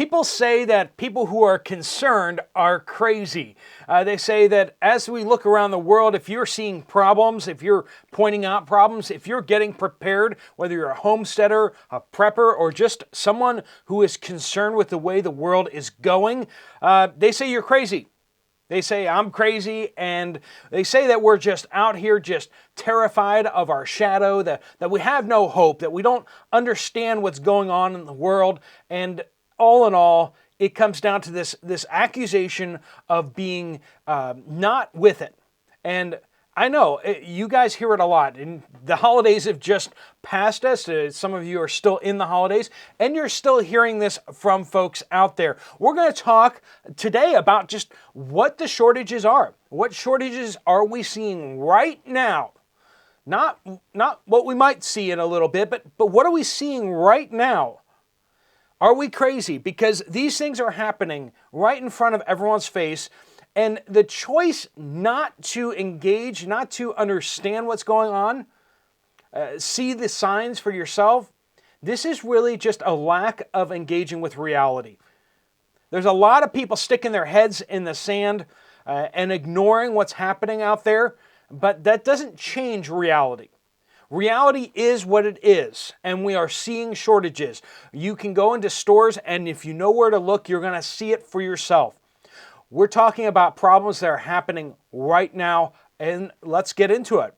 People say that people who are concerned are crazy. They say that as we look around the world, if you're seeing problems, if you're pointing out problems, if you're getting prepared, whether you're a homesteader, a prepper, or just someone who is concerned with the way the world is going, they say you're crazy. They say I'm crazy, and they say that we're just out here just terrified of our shadow, that we have no hope, that we don't understand what's going on in the world. And all in all, it comes down to this accusation of being not with it. And I know you guys hear it a lot, and the holidays have just passed us. Some of you are still in the holidays, and you're still hearing this from folks out there. We're going to talk today about just what the shortages are. What shortages are we seeing right now? Not what we might see in a little bit, but what are we seeing right now? Are we crazy? Because these things are happening right in front of everyone's face. And the choice not to engage, not to understand what's going on, see the signs for yourself, this is really just a lack of engaging with reality. There's a lot of people sticking their heads in the sand and ignoring what's happening out there, but that doesn't change reality. Reality is what it is, and we are seeing shortages. You can go into stores, and if you know where to look, you're going to see it for yourself. We're talking about problems that are happening right now, and let's get into it.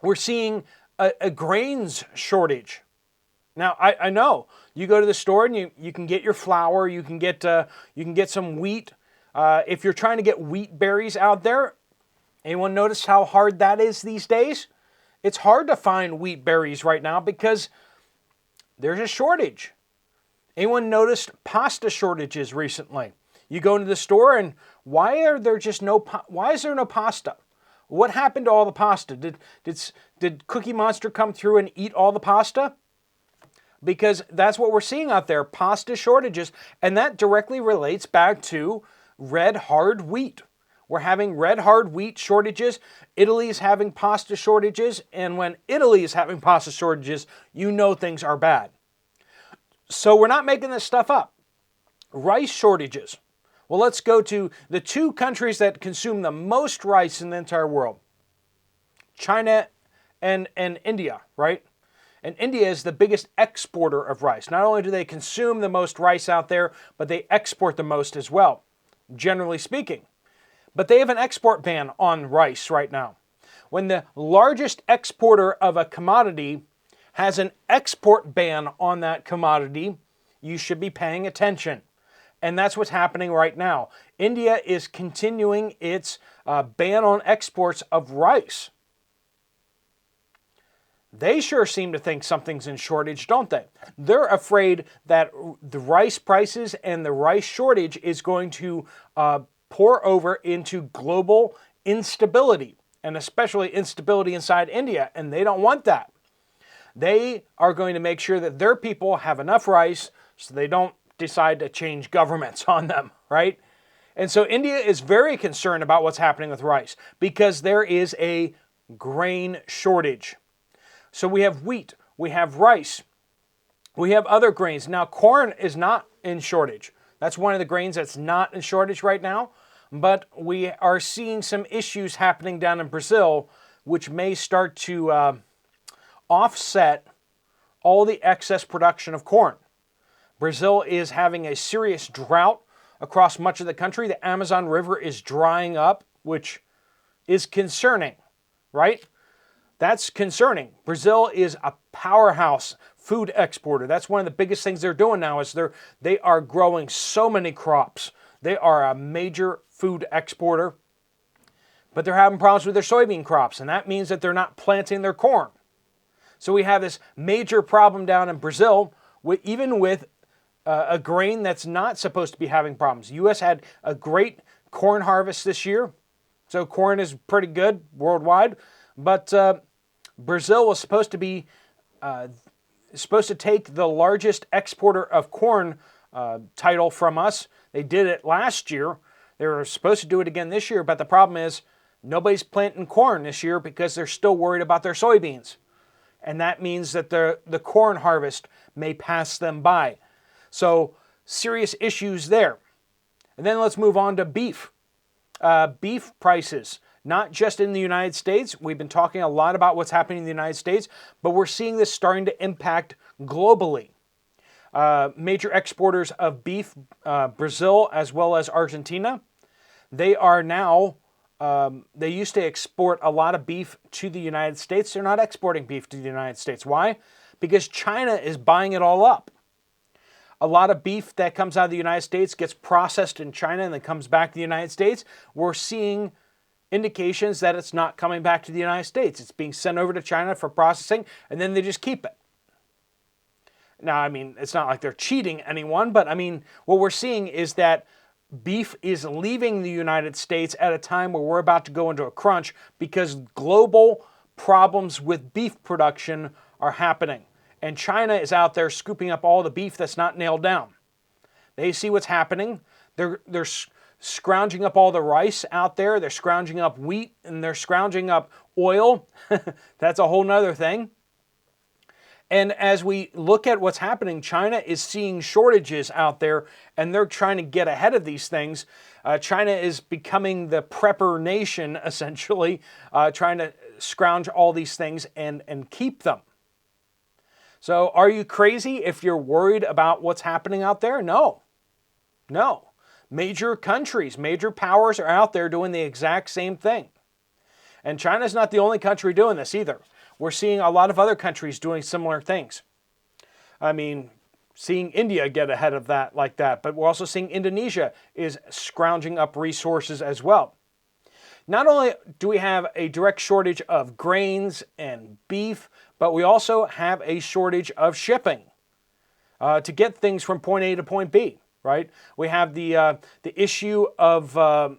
We're seeing a grains shortage. Now, I know you go to the store and you can get your flour, you can get some wheat. If you're trying to get wheat berries out there, anyone notice how hard that is these days? It's hard to find wheat berries right now because there's a shortage. Anyone noticed pasta shortages recently? You go into the store and why is there no pasta? What happened to all the pasta? Did Cookie Monster come through and eat all the pasta? Because that's what we're seeing out there, pasta shortages, and that directly relates back to red hard wheat. We're having red hard wheat shortages. Italy is having pasta shortages, and when Italy is having pasta shortages, you know things are bad. So we're not making this stuff up. Rice shortages. Well, let's go to the two countries that consume the most rice in the entire world. China and India, right? And India is the biggest exporter of rice. Not only do they consume the most rice out there, but they export the most as well, generally speaking. But they have an export ban on rice right now. When the largest exporter of a commodity has an export ban on that commodity, you should be paying attention. And that's what's happening right now. India is continuing its ban on exports of rice. They sure seem to think something's in shortage, don't they? They're afraid that the rice prices and the rice shortage is going to pour over into global instability, and especially instability inside India, and they don't want that. They are going to make sure that their people have enough rice so they don't decide to change governments on them, right? And so India is very concerned about what's happening with rice because there is a grain shortage. So we have wheat, we have rice, we have other grains. Now, corn is not in shortage. That's one of the grains that's not in shortage right now, but we are seeing some issues happening down in Brazil, which may start to offset all the excess production of corn. Brazil is having a serious drought across much of the country. The Amazon River is drying up, which is concerning, right? That's concerning. Brazil is a powerhouse food exporter. That's one of the biggest things they're doing now is they are growing so many crops. They are a major food exporter, but they're having problems with their soybean crops, and that means that they're not planting their corn. So we have this major problem down in Brazil, even with a grain that's not supposed to be having problems. The U.S. had a great corn harvest this year, so corn is pretty good worldwide. But Brazil was supposed to take the largest exporter of corn title from us. They did it last year. They were supposed to do it again this year, but the problem is nobody's planting corn this year because they're still worried about their soybeans. And that means that the corn harvest may pass them by. So serious issues there. And then let's move on to beef. Beef prices, not just in the United States. We've been talking a lot about what's happening in the United States, but we're seeing this starting to impact globally. Major exporters of beef, Brazil as well as Argentina, they are now, they used to export a lot of beef to the United States. They're not exporting beef to the United States. Why? Because China is buying it all up. A lot of beef that comes out of the United States gets processed in China and then comes back to the United States. We're seeing indications that it's not coming back to the United States. It's being sent over to China for processing, and then they just keep it. Now, I mean, it's not like they're cheating anyone, but I mean, what we're seeing is that beef is leaving the United States at a time where we're about to go into a crunch because global problems with beef production are happening. And China is out there scooping up all the beef that's not nailed down. They see what's happening. They're scrounging up all the rice out there. They're scrounging up wheat, and they're scrounging up oil. That's a whole nother thing. And as we look at what's happening, China is seeing shortages out there, and they're trying to get ahead of these things. China is becoming the prepper nation, essentially, trying to scrounge all these things and keep them. So are you crazy if you're worried about what's happening out there? No. No. Major countries, major powers are out there doing the exact same thing. And China's not the only country doing this either. We're seeing a lot of other countries doing similar things. I mean, seeing India get ahead of that like that, but we're also seeing Indonesia is scrounging up resources as well. Not only do we have a direct shortage of grains and beef, but we also have a shortage of shipping to get things from point A to point B, right? We have the issue of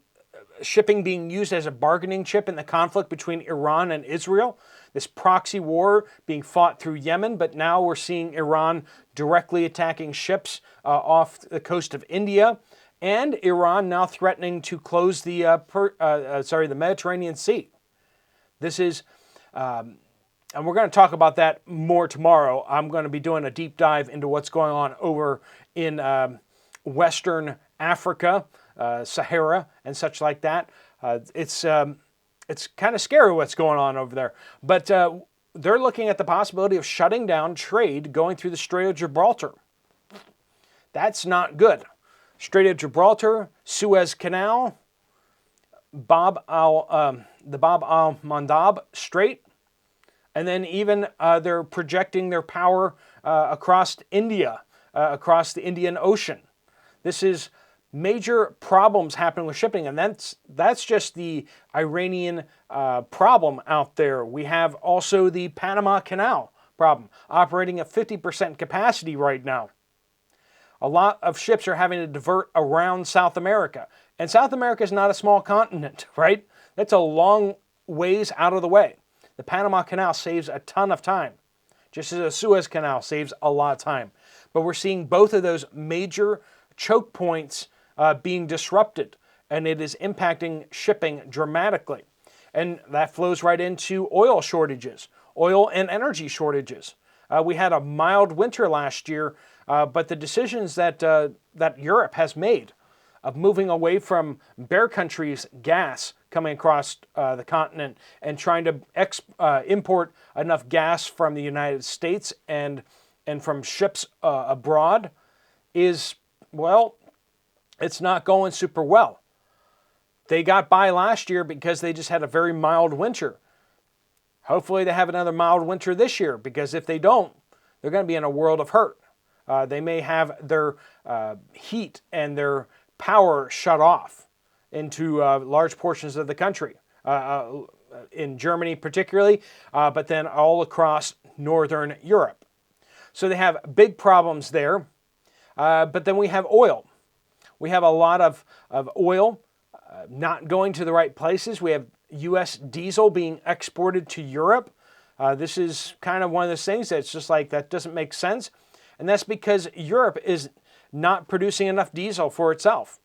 shipping being used as a bargaining chip in the conflict between Iran and Israel. This proxy war being fought through Yemen, but now we're seeing Iran directly attacking ships off the coast of India, and Iran now threatening to close the Mediterranean Sea. This is, and we're going to talk about that more tomorrow. I'm going to be doing a deep dive into what's going on over in Western Africa, Sahara, and such like that. It's kind of scary what's going on over there. But they're looking at the possibility of shutting down trade going through the Strait of Gibraltar. That's not good. Strait of Gibraltar, Suez Canal, the Bab al-Mandab Strait, and then even they're projecting their power across India, across the Indian Ocean. This is major problems happening with shipping, and that's just the Iranian problem out there. We have also the Panama Canal problem, operating at 50% capacity right now. A lot of ships are having to divert around South America, and South America is not a small continent, right? That's a long ways out of the way. The Panama Canal saves a ton of time, just as the Suez Canal saves a lot of time. But we're seeing both of those major choke points being disrupted, and it is impacting shipping dramatically. And that flows right into oil shortages, oil and energy shortages. We had a mild winter last year, but the decisions that Europe has made of moving away from Bear Country's gas coming across the continent and trying to import enough gas from the United States and from ships abroad is, well, it's not going super well. They got by last year because they just had a very mild winter. Hopefully they have another mild winter this year, because if they don't, they're going to be in a world of hurt. They may have their heat and their power shut off into large portions of the country, in Germany particularly, but then all across Northern Europe. So they have big problems there. But then we have oil. We have a lot of oil not going to the right places. We have U.S. diesel being exported to Europe. This is kind of one of those things that's just like, that doesn't make sense. And that's because Europe is not producing enough diesel for itself.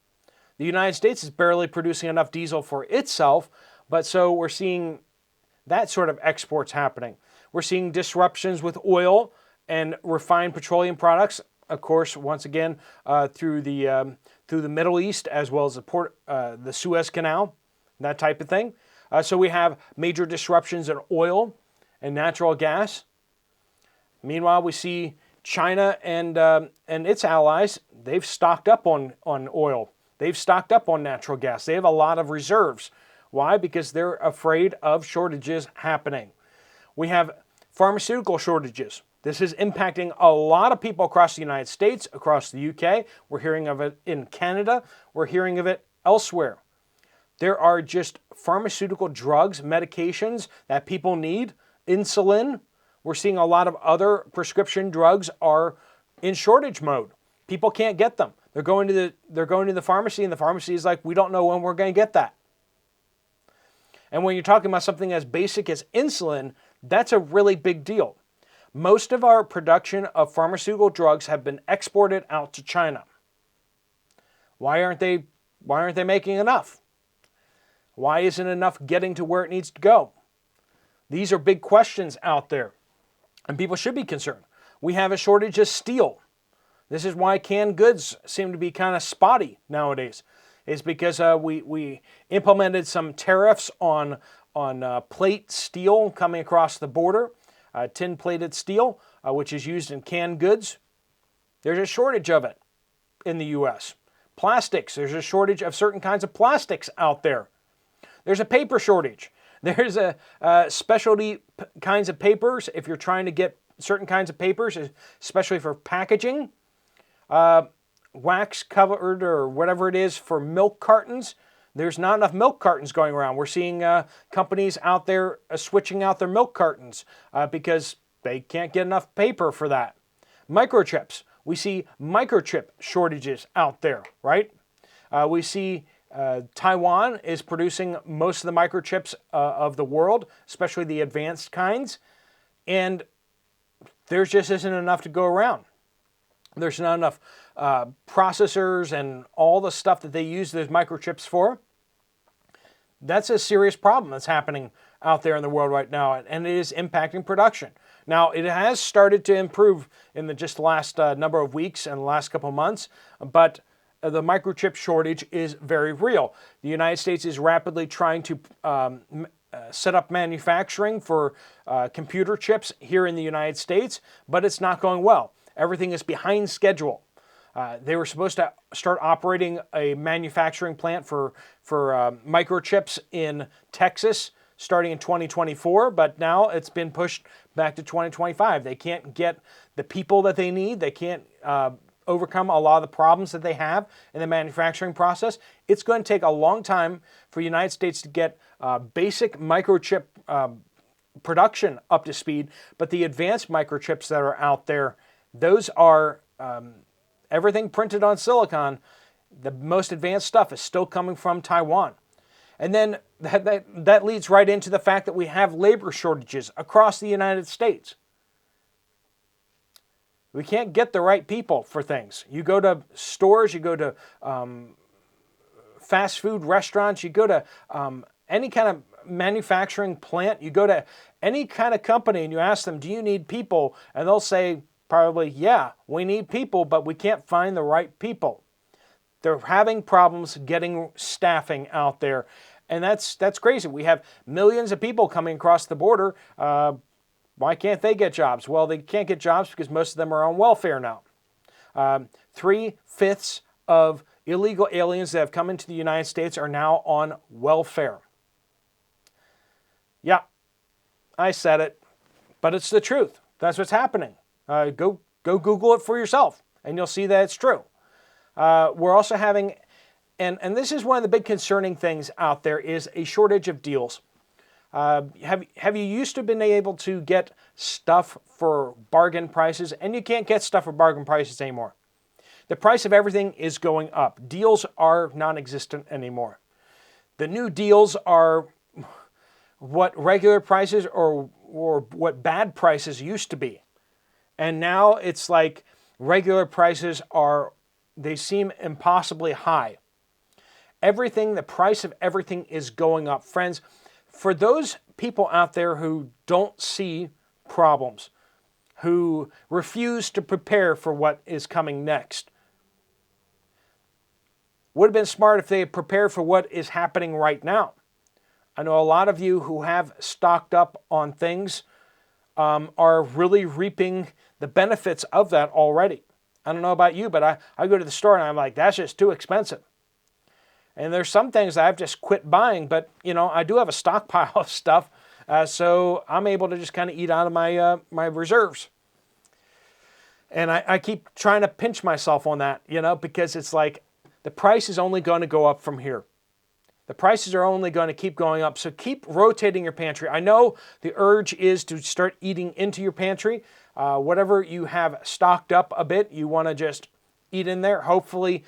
The United States is barely producing enough diesel for itself, but so we're seeing that sort of exports happening. We're seeing disruptions with oil and refined petroleum products of course, once again, through the Middle East, as well as the Suez Canal, that type of thing. So we have major disruptions in oil and natural gas. Meanwhile, we see China and its allies, they've stocked up on oil. They've stocked up on natural gas. They have a lot of reserves. Why? Because they're afraid of shortages happening. We have pharmaceutical shortages. This is impacting a lot of people across the United States, across the UK. We're hearing of it in Canada. We're hearing of it elsewhere. There are just pharmaceutical drugs, medications that people need. Insulin. We're seeing a lot of other prescription drugs are in shortage mode. People can't get them. They're going to the pharmacy, and the pharmacy is like, we don't know when we're going to get that. And when you're talking about something as basic as insulin, that's a really big deal. Most of our production of pharmaceutical drugs have been exported out to China. Why aren't they making enough? Why isn't enough getting to where it needs to go? These are big questions out there, and people should be concerned. We have a shortage of steel. This is why canned goods seem to be kind of spotty nowadays. It's because we implemented some tariffs on plate steel coming across the border, tin-plated steel, which is used in canned goods. There's a shortage of it in the U.S. Plastics, there's a shortage of certain kinds of plastics out there. There's a paper shortage. There's a specialty kinds of papers. If you're trying to get certain kinds of papers, especially for packaging, wax covered or whatever it is for milk cartons, there's not enough milk cartons going around. We're seeing companies out there switching out their milk cartons because they can't get enough paper for that. Microchips. We see microchip shortages out there, right? We see Taiwan is producing most of the microchips of the world, especially the advanced kinds, and there just isn't enough to go around. There's not enough processors and all the stuff that they use those microchips for. That's a serious problem that's happening out there in the world right now, and it is impacting production. Now, it has started to improve in the last number of weeks and the last couple of months, but the microchip shortage is very real. The United States is rapidly trying to set up manufacturing for computer chips here in the United States, but it's not going well. Everything is behind schedule. They were supposed to start operating a manufacturing plant for microchips in Texas starting in 2024, but now it's been pushed back to 2025. They can't get the people that they need. They can't overcome a lot of the problems that they have in the manufacturing process. It's going to take a long time for the United States to get basic microchip production up to speed, but the advanced microchips that are out there, those are everything printed on silicon. The most advanced stuff is still coming from Taiwan. And then that leads right into the fact that we have labor shortages across the United States. We can't get the right people for things. You go to stores, you go to fast food restaurants, you go to any kind of manufacturing plant, you go to any kind of company and you ask them, do you need people? And they'll say, probably, yeah, we need people, but we can't find the right people. They're having problems getting staffing out there. And that's crazy. We have millions of people coming across the border. Why can't they get jobs? Well, they can't get jobs because most of them are on welfare now. 3/5 of illegal aliens that have come into the United States are now on welfare. Yeah, I said it, but it's the truth. That's what's happening. Go Google it for yourself, and you'll see that it's true. We're also having, and this is one of the big concerning things out there, is a shortage of deals. Have you used to been able to get stuff for bargain prices, and you can't get stuff for bargain prices anymore? The price of everything is going up. Deals are non-existent anymore. The new deals are what regular prices or what bad prices used to be. And now it's like regular prices they seem impossibly high. The price of everything is going up. Friends, for those people out there who don't see problems, who refuse to prepare for what is coming next. Would have been smart if they had prepared for what is happening right now. I know a lot of you who have stocked up on things are really reaping the benefits of that already. I don't know about you, but I go to the store and I'm like, that's just too expensive. And there's some things I've just quit buying, but I do have a stockpile of stuff, so I'm able to just kind of eat out of my reserves. And I keep trying to pinch myself on that, because it's like the price is only going to go up from here. The prices are only going to keep going up, so keep rotating your pantry. I know the urge is to start eating into your pantry. Whatever you have stocked up a bit, you want to just eat in there. Hopefully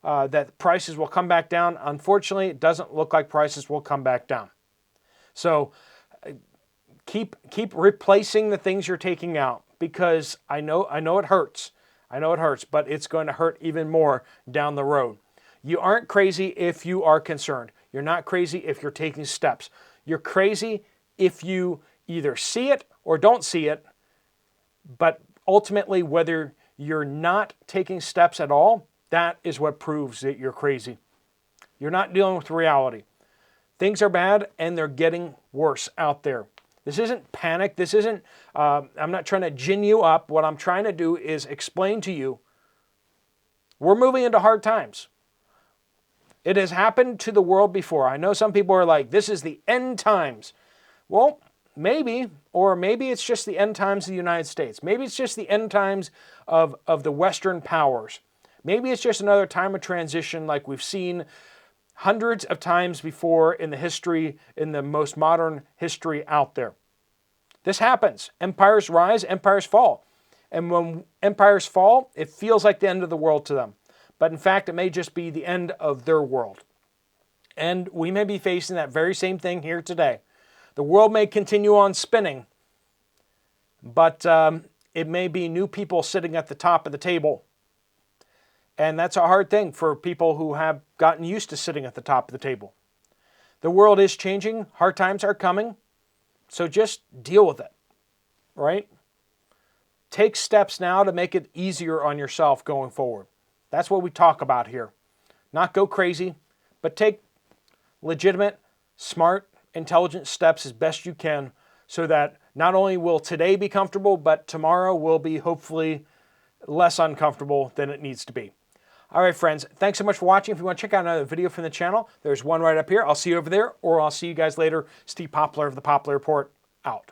that prices will come back down. Unfortunately, it doesn't look like prices will come back down. So keep replacing the things you're taking out, because I know it hurts. I know it hurts, but it's going to hurt even more down the road. You aren't crazy if you are concerned. You're not crazy if you're taking steps. You're crazy if you either see it or don't see it, but ultimately whether you're not taking steps at all, that is what proves that you're crazy. You're not dealing with reality. Things are bad and they're getting worse out there. This isn't panic. This isn't, I'm not trying to gin you up. What I'm trying to do is explain to you, we're moving into hard times. It has happened to the world before. I know some people are like, this is the end times. Well, maybe, or maybe it's just the end times of the United States. Maybe it's just the end times of the Western powers. Maybe it's just another time of transition like we've seen hundreds of times before in the history, in the most modern history out there. This happens. Empires rise, empires fall. And when empires fall, it feels like the end of the world to them. But in fact, it may just be the end of their world. And we may be facing that very same thing here today. The world may continue on spinning, but it may be new people sitting at the top of the table. And that's a hard thing for people who have gotten used to sitting at the top of the table. The world is changing. Hard times are coming. So just deal with it, right? Take steps now to make it easier on yourself going forward. That's what we talk about here. Not go crazy, but take legitimate, smart, intelligent steps as best you can so that not only will today be comfortable, but tomorrow will be hopefully less uncomfortable than it needs to be. All right, friends, thanks so much for watching. If you want to check out another video from the channel, there's one right up here. I'll see you over there, or I'll see you guys later. Steve Poplar of the Poplar Report, out.